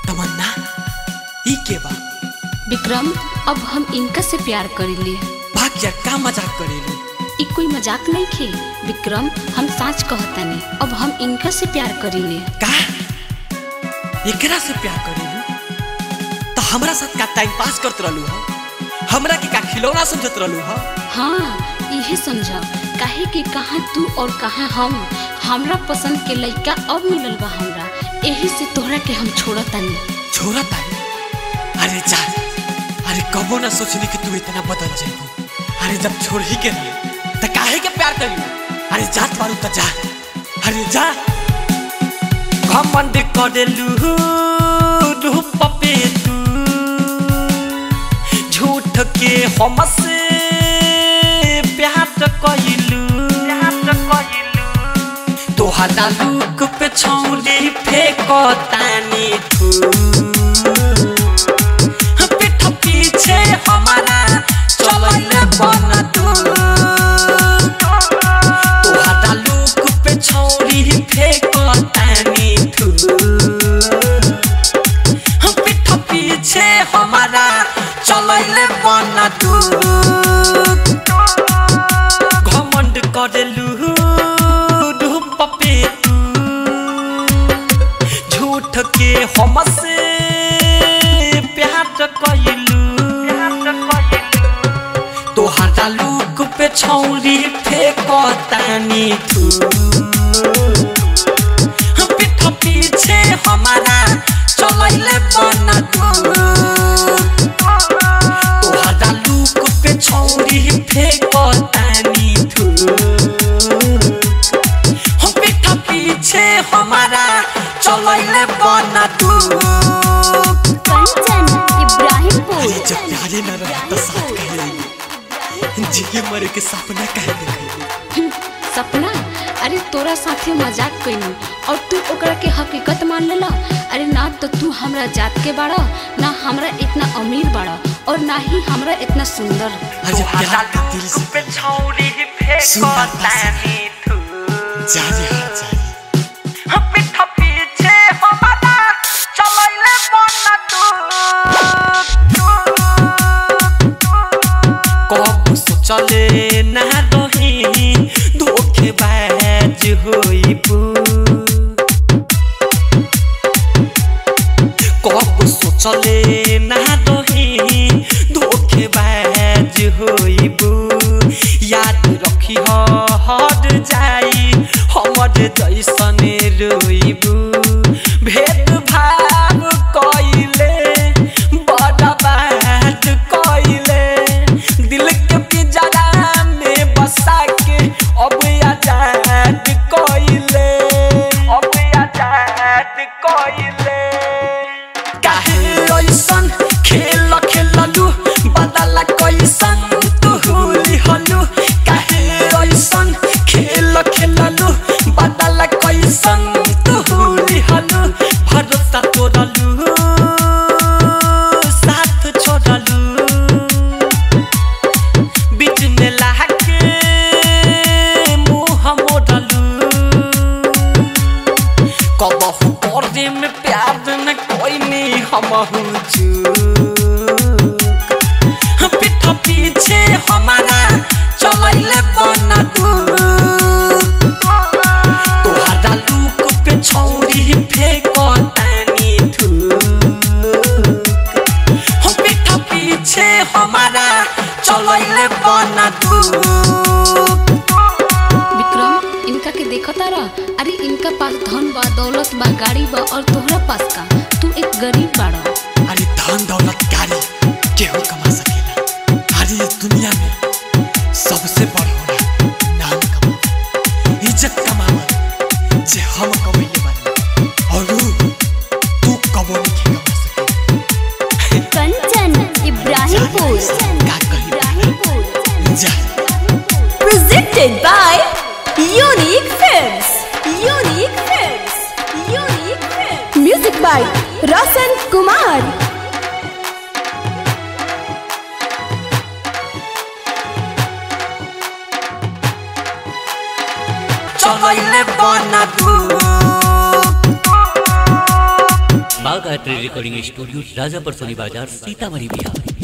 तमन्ना ई के बा? विक्रम, अब हम इनका से प्यार करेले। भाग जा, का मजाक करेलू? ई कोई मजाक नहीं खे विक्रम, हम सच कहतानी, अब हम इनका से प्यार करेले। का एकरा से प्यार करेलू? तो हमरा साथ का टाइम पास करत रहलू हो? हमरा के का खिलौना समझत रहलू हो? हाँ, यही समझा, काहे कि कहाँ तू और कहाँ हम। हमरा पसंद के लड़का अब मिलल बा हमरा, यही से तोहरा के हम छोड़तानी। छोड़तानी? अरे जा, अरे कबो ना सोचनी कि तू इतना बदल जाएगी। अरे जब छोड़ ही के नहीं तो काहे के प्यार करी? अरे जात मारू तो जा, अरे जा। घमंड करेलू रूप पे तू, झूठ के हमसे प्यार कइलू। तोहरा लुक पे छौरी फेंकतानी तू, पीठ पीछे हमारा चलैले बन तू। तोहरा लुक पे छौरी फेंकतानी तू, पीठ पीछे हमारा चलैले बन तू। घमंड करेलू रूप पे तू, झूठ के हमसे प्यार कइलू। तोहरा लुक पे छौरी फेंकतानी तू, पीठ पीछे हमारा चलैले बन तू। तोहरा लुक पे छौरी फेंकतानी तू, पीठ पीछे हमारा चलैले बन तू। कंचन इब्राहिमपुर। अरे जब प्यारे न रहे तो साथ कहे रही, जिए मरे के सपना कहे देखे। सपना? अरे तोरा साथे मजाक कइनी और तू ओकरा के हकीकत मान लेला। अरे ना तो तू हमरा जात के बाड़ा, ना हमरा इतना अमीर बाड़ा, और ना ही हमरा इतना सुंदर। अरे प्यार का दिल से पे छौरी फेंकतानी तू, जा रे जा रे। पीठ पीछे हमारा चलैले बन तू। कब सोचले ना रही धोखेबाज होइबू, कब सोचले ना रही धोखेबाज होइबू। याद रखी हर जाई हमर जैसन रोइबू। भेदभाव कइले बड़ा बात कइले, दिल के पिंजरा में बसा के अब आजाद कइले। काहे ऐसन खेल खेललू, बदला कैसन तू लिहलू। काहे ऐसन खेल खेललू, बदला कैसन तू लिहलू। भरोसा तोड़लू, साथ छोड़लू, बीच में लाके मुँह मोड़लू। कबहू करे में प्यार न कोई नहीं हमहू चूक। पीठ पीछे हमारा चलैले बन तू। तोहरा लुक पे छौरी फेंकतानी तू, पीठ पीछे हमारा चलैले बन तू। विक्रम, इनका के देखा तारा? अरे इनका पास धन बा, दौलत बा, गाड़ी बा, और तोहरा पास का? तू एक गरीब बाड़ा। अरे धन दौलत गाड़ी केहू कमा सकेला। अरे इस दुनिया में सबसे बड़ होला नाम कमावल, इज्जत कमावल, जे हम कमैले बानी और तू कबो नहीं कमा सके। कंचन इब्राहिमपुर। का कही जा। Presented by Unique Films. Unique Films. Unique Films. Music by Roshan Kumar. चलैले बन तू, बागायत्री रिकॉर्डिंग स्टूडियो, राजापुर सोनी बाजार, सीतामढ़ी बिहार।